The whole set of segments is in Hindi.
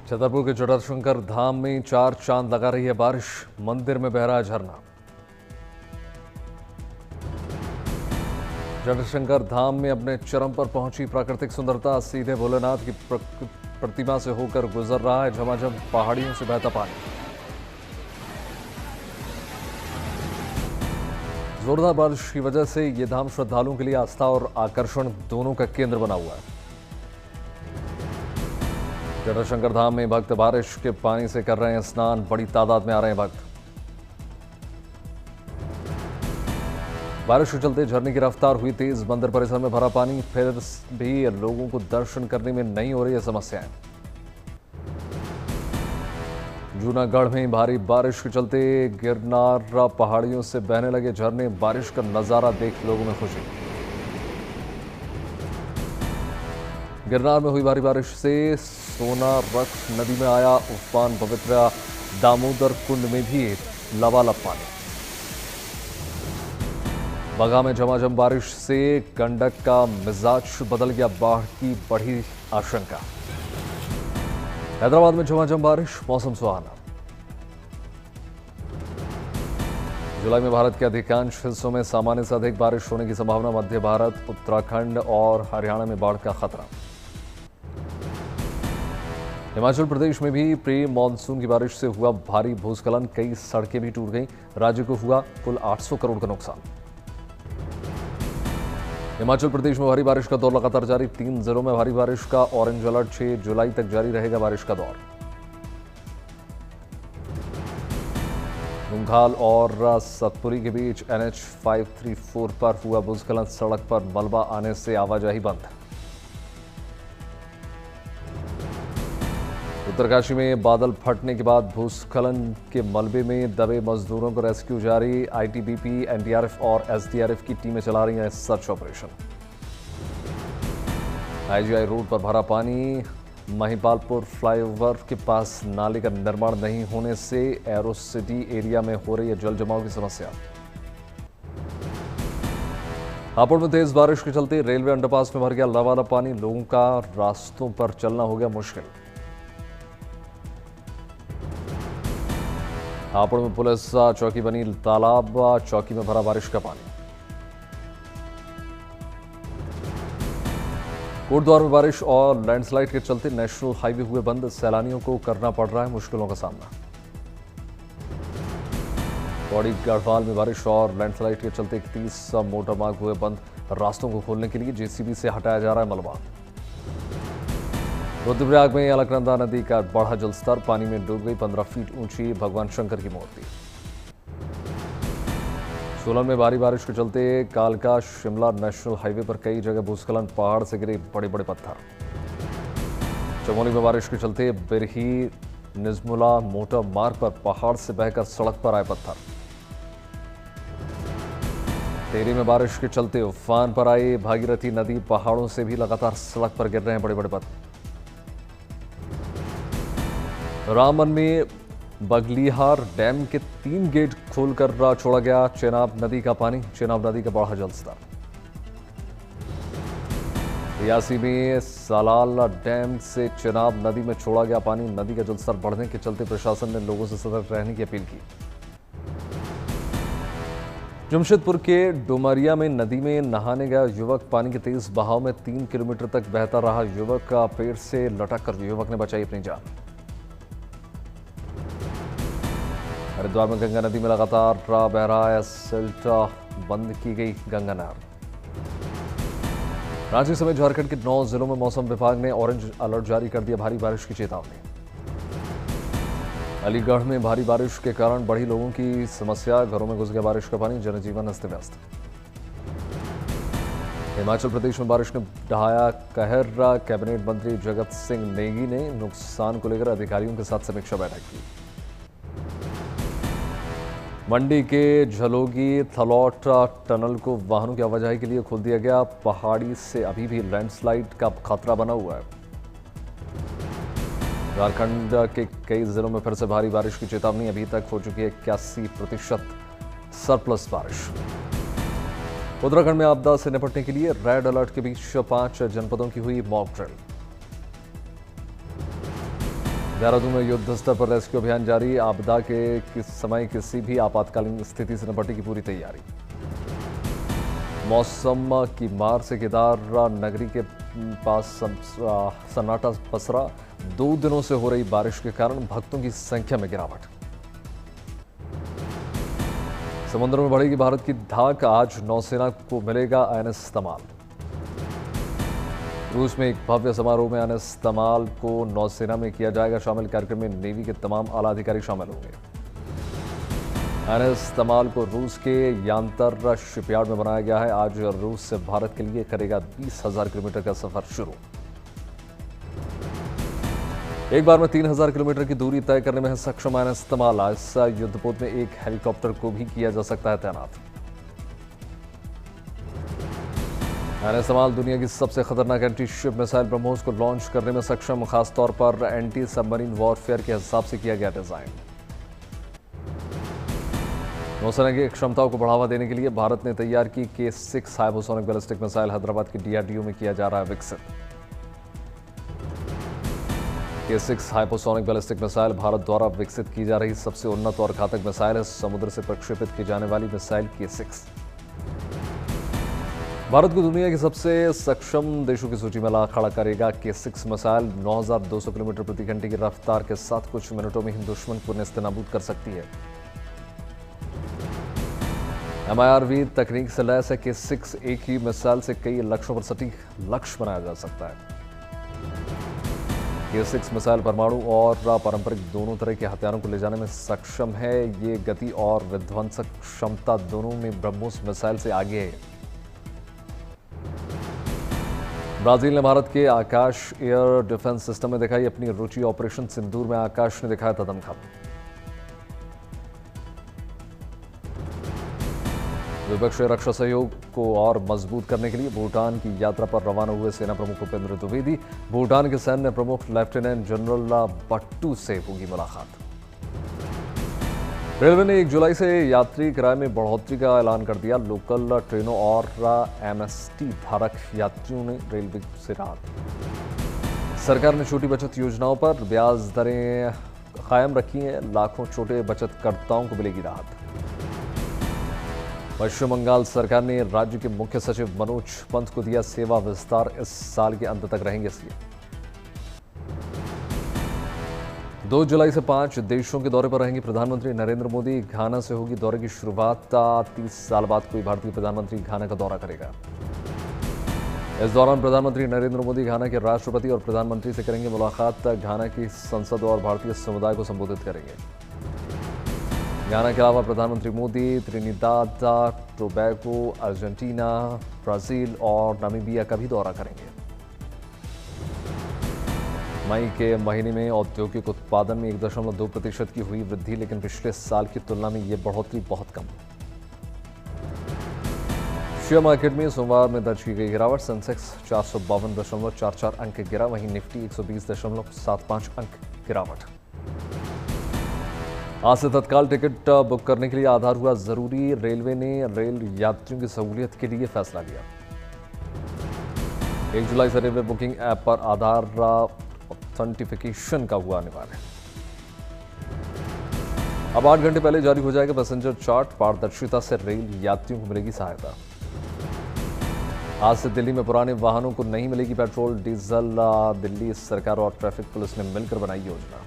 छतरपुर के जटाशंकर धाम में 4 चांद लगा रही है बारिश। मंदिर में बह रहा है झरना। जटाशंकर धाम में अपने चरम पर पहुंची प्राकृतिक सुंदरता। सीधे भोलेनाथ की प्रतिमा से होकर गुजर रहा है झमाझम पहाड़ियों से बहता पानी। जोरदार बारिश की वजह से ये धाम श्रद्धालुओं के लिए आस्था और आकर्षण दोनों का केंद्र बना हुआ है। जटाशंकर धाम में भक्त बारिश के पानी से कर रहे हैं स्नान। बड़ी तादाद में आ रहे हैं भक्त। बारिश के चलते झरने की रफ्तार हुई तेज। मंदिर परिसर में भरा पानी। फिर भी लोगों को दर्शन करने में नहीं हो रही है समस्याएं। जूनागढ़ में भारी बारिश के चलते गिरनार पहाड़ियों से बहने लगे झरने। बारिश का नजारा देख लोगों में खुशी। गिरनार में हुई भारी बारिश से सोनारख नदी में आया उफान। पवित्र दामोदर कुंड में भी लबालब पानी। बगा में झमाझम बारिश से गंडक का मिजाज बदल गया। बाढ़ की बढ़ी आशंका। हैदराबाद में झमाझम बारिश। मौसम सुहाना। जुलाई में भारत के अधिकांश हिस्सों में सामान्य से अधिक बारिश होने की संभावना। मध्य भारत, उत्तराखंड और हरियाणा में बाढ़ का खतरा। हिमाचल प्रदेश में भी प्री मानसून की बारिश से हुआ भारी भूस्खलन। कई सड़कें भी टूट गईं। राज्य को हुआ कुल 800 करोड़ का नुकसान। हिमाचल प्रदेश में भारी बारिश का दौर लगातार जारी। 3 जिलों में भारी बारिश का ऑरेंज अलर्ट। 6 जुलाई तक जारी रहेगा बारिश का दौर। नूंघाल और सतपुरी के बीच NH 534 पर हुआ भूस्खलन। सड़क पर मलबा आने से आवाजाही बंद। उत्तरकाशी में बादल फटने के बाद भूस्खलन के मलबे में दबे मजदूरों को रेस्क्यू जारी। ITBP, NDRF और SDRF की टीमें चला रही हैं सर्च ऑपरेशन। IGI रोड पर भरा पानी। महिपालपुर फ्लाईओवर के पास नाले का निर्माण नहीं होने से एरो सिटी एरिया में हो रही है जल जमाव की समस्या। हापुड़ में तेज बारिश के चलते रेलवे अंडरपास में भर गया लबालब पानी। लोगों का रास्तों पर चलना हो गया मुश्किल। हापुड़ में पुलिस चौकी बनी। तालाब चौकी में भरा बारिश का पानी। कोटद्वार में बारिश और लैंडस्लाइड के चलते नेशनल हाईवे हुए बंद। सैलानियों को करना पड़ रहा है मुश्किलों का सामना। पौड़ी गढ़वाल में बारिश और लैंडस्लाइड के चलते 31 मोटर मार्ग हुए बंद। रास्तों को खोलने के लिए JCB से हटाया जा रहा है मलबा। रुद्रप्रयाग में अलकनंदा नदी का बढ़ा जलस्तर। पानी में डूब गई 15 फीट ऊंची भगवान शंकर की मूर्ति। सोलन में भारी बारिश के चलते कालका शिमला नेशनल हाईवे पर कई जगह भूस्खलन। पहाड़ से गिरे बड़े बड़े पत्थर। चमोली में बारिश के चलते बिरही निजमुला मोटर मार्ग पर पहाड़ से बहकर सड़क पर आए पत्थर। टेहरी में बारिश के चलते उफान पर आई भागीरथी नदी। पहाड़ों से भी लगातार सड़क पर गिर रहे हैं बड़े बड़े पत्थर। रामबन में बगलिहार डैम के 3 गेट खोलकर छोड़ा गया चेनाब नदी का पानी। चेनाब नदी का बढ़ा जलस्तर। रियासी में सालाल डैम से चेनाब नदी में छोड़ा गया पानी। नदी का जलस्तर बढ़ने के चलते प्रशासन ने लोगों से सतर्क रहने की अपील की। जमशेदपुर के डुमरिया में नदी में नहाने गया युवक। पानी के तेज बहाव में 3 किलोमीटर तक बहता रहा युवक। का पेड़ से लटक कर युवक ने बचाई अपनी जान। हरिद्वार में गंगा नदी में लगातार बह रहा है सिल्ट। बंद की गई गंगा नहर। रांची समेत झारखंड के 9 जिलों में मौसम विभाग ने ऑरेंज अलर्ट जारी कर दिया। भारी बारिश की चेतावनी। अलीगढ़ में भारी बारिश के कारण बढ़ी लोगों की समस्या। घरों में घुस गया बारिश का पानी। जनजीवन अस्त व्यस्त। हिमाचल प्रदेश में बारिश ने ढहाया कहर। कैबिनेट मंत्री जगत सिंह नेगी ने नुकसान को लेकर अधिकारियों के साथ समीक्षा बैठक की। मंडी के झलोगी थलौट टनल को वाहनों की आवाजाही के लिए खोल दिया गया। पहाड़ी से अभी भी लैंडस्लाइड का खतरा बना हुआ है। झारखंड के कई जिलों में फिर से भारी बारिश की चेतावनी। अभी तक हो चुकी है 81% सरप्लस बारिश। उत्तराखंड में आपदा से निपटने के लिए रेड अलर्ट के बीच 5 जनपदों की हुई मॉक ड्रिल। देहरादून में युद्ध स्तर पर रेस्क्यू अभियान जारी। आपदा के किस समय किसी भी आपातकालीन स्थिति से निपटने की पूरी तैयारी। मौसम की मार से केदार नगरी के पास सन्नाटा पसरा। 2 दिनों से हो रही बारिश के कारण भक्तों की संख्या में गिरावट। समुद्र में बढ़ेगी भारत की धाक। आज नौसेना को मिलेगा INS तमाल। रूस में एक भव्य समारोह में INS तमाल को नौसेना में किया जाएगा शामिल। कार्यक्रम में नेवी के तमाम आला अधिकारी शामिल होंगे। INS तमाल को रूस के यांतर शिपयार्ड में बनाया गया है। आज रूस से भारत के लिए करेगा 20,000 किलोमीटर का सफर शुरू। एक बार में 3,000 किलोमीटर की दूरी तय करने में है सक्षम INS तमाल। इस युद्धपोत में एक हेलीकॉप्टर को भी किया जा सकता है तैनात। INS तमाल दुनिया की सबसे खतरनाक एंटी शिप मिसाइल ब्रह्मोस को लॉन्च करने में सक्षम। खासतौर पर एंटी सबमरीन वॉरफेयर के हिसाब से किया गया डिजाइन। नौसेना की क्षमताओं को बढ़ावा देने के लिए भारत ने तैयार की K6 hypersonic ballistic missile. Hyderabad की DRDO में किया जा रहा है विकसित। K6 hypersonic ballistic missile Bharat द्वारा विकसित की जा रही सबसे उन्नत और घातक मिसाइल है। समुद्र से प्रक्षेपित की जाने वाली मिसाइल K6 भारत को दुनिया के सबसे सक्षम देशों की सूची में ला खड़ा करेगा। K6 मिसाइल 9,200 किलोमीटर प्रति घंटे की रफ्तार के साथ कुछ मिनटों में ही दुश्मन को नेस्तनाबूद कर सकती है। MIRV तकनीक से लैस है। K6 एक ही मिसाइल से कई लक्ष्यों पर सटीक लक्ष्य बनाया जा सकता है। K6 मिसाइल परमाणु और पारंपरिक दोनों तरह के हथियारों को ले जाने में सक्षम है। ये गति और विध्वंसक क्षमता दोनों में ब्रह्मोस मिसाइल से आगे है। ब्राजील ने भारत के आकाश एयर डिफेंस सिस्टम में दिखाई अपनी रुचि। ऑपरेशन सिंदूर में आकाश ने दिखाया था दमखम। द्विपक्षीय रक्षा सहयोग को और मजबूत करने के लिए भूटान की यात्रा पर रवाना हुए सेना प्रमुख उपेंद्र द्विवेदी। भूटान के सैन्य प्रमुख लेफ्टिनेंट जनरल बट्टू से होगी मुलाकात। रेलवे ने 1 जुलाई से यात्री किराए में बढ़ोतरी का ऐलान कर दिया। लोकल ट्रेनों और MST धारक यात्रियों ने रेलवे से राहत। सरकार ने छोटी बचत योजनाओं पर ब्याज दरें कायम रखी हैं। लाखों छोटे बचतकर्ताओं को मिलेगी राहत। पश्चिम बंगाल सरकार ने राज्य के मुख्य सचिव मनोज पंत को दिया सेवा विस्तार। इस साल के अंत तक रहेंगे सीएम। 2 जुलाई से 5 देशों के दौरे पर रहेंगे प्रधानमंत्री नरेंद्र मोदी। घाना से होगी दौरे की शुरुआत। 30 साल बाद कोई भारतीय प्रधानमंत्री घाना का दौरा करेगा। इस दौरान प्रधानमंत्री नरेंद्र मोदी घाना के राष्ट्रपति और प्रधानमंत्री से करेंगे मुलाकात। घाना की संसद और भारतीय समुदाय को संबोधित करेंगे। घाना के अलावा प्रधानमंत्री Modi Trinidad Tobago, Argentina, Brazil और नामीबिया का भी दौरा करेंगे। मई के महीने में औद्योगिक उत्पादन में 1.2% की हुई वृद्धि, लेकिन पिछले साल की तुलना में ये बढ़ोतरी बहुत कम। शेयर मार्केट में सोमवार में दर्ज की गई गिरावट। सेंसेक्स 452.44 अंक गिरा, वहीं निफ्टी 120.75 अंक गिरावट। आज से तत्काल टिकट बुक करने के लिए आधार हुआ जरूरी। रेलवे ने रेल यात्रियों की सहूलियत के लिए फैसला लिया। 1 जुलाई से रेलवे बुकिंग ऐप पर आधार ऑथेंटिफिकेशन का हुआ अनिवार्य। अब 8 घंटे पहले जारी हो जाएगा पैसेंजर चार्ट। पारदर्शिता से रेल यात्रियों को मिलेगी सहायता। आज से दिल्ली में पुराने वाहनों को नहीं मिलेगी पेट्रोल डीजल। दिल्ली सरकार और ट्रैफिक पुलिस ने मिलकर बनाई योजना।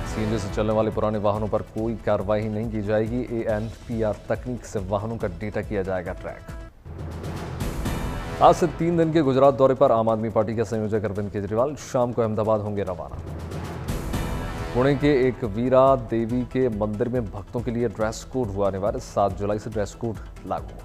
सीएनजी से चलने वाले पुराने वाहनों पर कोई कार्रवाई नहीं की जाएगी। ANPR तकनीक से वाहनों का डेटा किया जाएगा ट्रैक। आज से 3 दिन के गुजरात दौरे पर आम आदमी पार्टी के संयोजक अरविंद केजरीवाल शाम को अहमदाबाद होंगे रवाना। पुणे के एक वीरा देवी के मंदिर में भक्तों के लिए ड्रेस कोड हुआ अनिवार्य। 7 जुलाई से ड्रेस कोड लागू।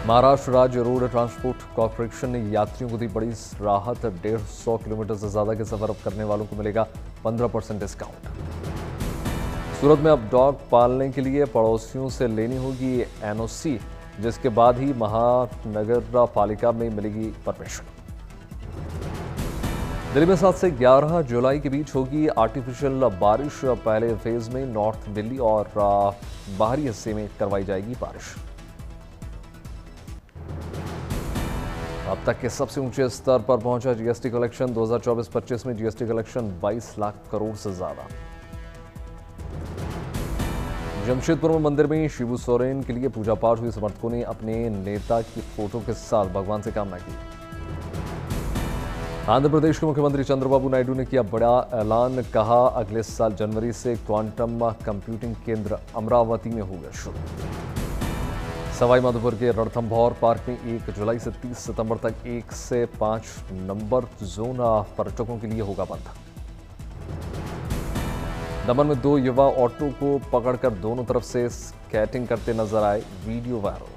महाराष्ट्र राज्य रोड ट्रांसपोर्ट कॉर्पोरेशन ने यात्रियों को दी बड़ी राहत। 150 किलोमीटर से ज्यादा के सफर करने वालों को मिलेगा 15% डिस्काउंट। सूरत में अब डॉग पालने के लिए पड़ोसियों से लेनी होगी NOC, जिसके बाद ही महानगर पालिका में मिलेगी परमिशन। दिल्ली में 7 से 11 जुलाई के बीच होगी आर्टिफिशियल बारिश। पहले फेज में नॉर्थ दिल्ली और बाहरी हिस्से में करवाई जाएगी बारिश। अब तक के सबसे ऊंचे स्तर पर पहुंचा जीएसटी कलेक्शन। 2024-25 में जीएसटी कलेक्शन 22 लाख करोड़ से ज्यादा। जमशेदपुर में मंदिर में शिबू सोरेन के लिए पूजा पाठ हुई। समर्थकों ने अपने नेता की फोटो के साथ भगवान से कामना की। आंध्र प्रदेश के मुख्यमंत्री चंद्रबाबू नायडू ने किया बड़ा ऐलान। कहा, अगले साल जनवरी से क्वांटम कंप्यूटिंग केंद्र अमरावती में होगा शुरू। सवाई माधोपुर के रणथंभौर पार्क में 1 जुलाई से 30 सितंबर तक 1 से 5 नंबर जोन पर्यटकों के लिए होगा बंद। दमन में 2 युवा ऑटो को पकड़कर दोनों तरफ से स्केटिंग करते नजर आए, वीडियो वायरल।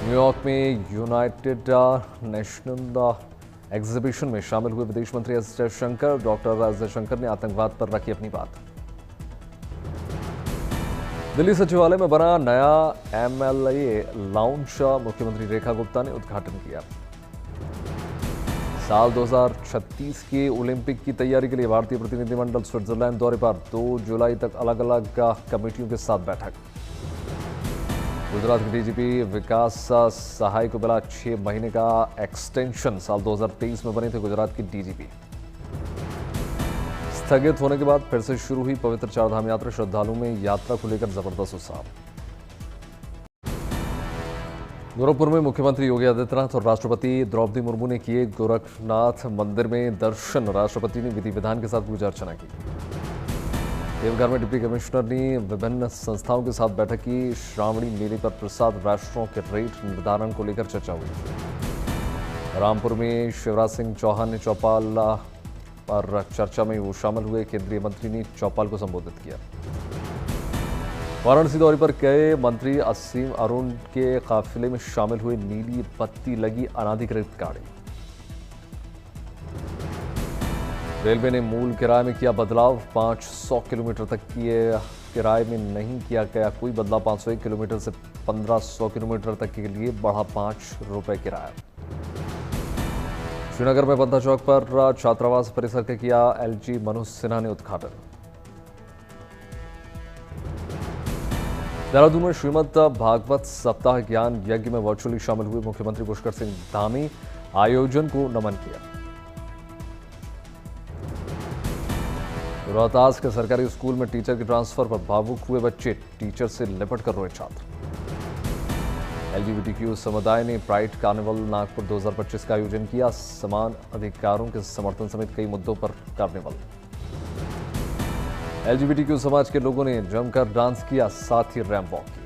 न्यूयॉर्क में यूनाइटेड नेशनल एग्जीबिशन में शामिल हुए विदेश मंत्री S Jaishankar. Doctor S Jaishankar ने आतंकवाद पर रखी अपनी बात। दिल्ली सचिवालय में बना नया एमएलए लाउंज मुख्यमंत्री रेखा गुप्ता ने उद्घाटन किया। साल 2036 के ओलंपिक की तैयारी के लिए भारतीय प्रतिनिधिमंडल स्विट्जरलैंड दौरे पर। 2 जुलाई तक अलग अलग कमेटियों के साथ बैठक। गुजरात के डीजीपी विकास सहाय को मिला 6 महीने का एक्सटेंशन। साल 2023 में बने थे गुजरात के डीजीपी। स्थगित होने के बाद फिर से शुरू हुई पवित्र चारधाम यात्रा। श्रद्धालुओं में यात्रा को लेकर जबरदस्त उत्साह। गोरखपुर में मुख्यमंत्री योगी आदित्यनाथ और राष्ट्रपति द्रौपदी मुर्मू ने किए गोरखनाथ मंदिर में दर्शन। राष्ट्रपति ने विधि विधान के साथ पूजा अर्चना की। देवघर में डिप्टी कमिश्नर ने विभिन्न संस्थाओं के साथ बैठक की। श्रावणी मेले पर प्रसाद राष्ट्रों के रेट निर्धारण को लेकर चर्चा हुई। रामपुर में शिवराज सिंह चौहान ने चौपाल पर चर्चा में वो शामिल हुए। केंद्रीय मंत्री ने चौपाल को संबोधित किया। वाराणसी दौरे पर गए मंत्री असीम अरुण के काफिले में शामिल हुए। नीली बत्ती लगी अनाधिकृत गाड़ी। रेलवे ने मूल किराए में किया बदलाव। 500 किलोमीटर तक किए किराए में नहीं किया गया कोई बदलाव। 501 किलोमीटर से 1500 किलोमीटर तक के लिए बढ़ा 5 रुपए किराया। श्रीनगर में बंधा चौक पर छात्रावास परिसर का किया एलजी मनोज सिन्हा ने उद्घाटन। देहरादून में श्रीमद् भागवत सप्ताह ज्ञान यज्ञ में वर्चुअली शामिल हुए मुख्यमंत्री पुष्कर सिंह धामी। आयोजन को नमन किया। रोहतास के सरकारी स्कूल में टीचर के ट्रांसफर पर भावुक हुए बच्चे। टीचर से लिपट कर रोए छात्र। एलजीबीटीक्यू समुदाय ने प्राइड कार्निवल नागपुर 2025 का आयोजन किया। समान अधिकारों के समर्थन समेत कई मुद्दों पर कार्निवल। एलजीबीटीक्यू समाज के लोगों ने जमकर डांस किया, साथ ही रैंप वॉक किया।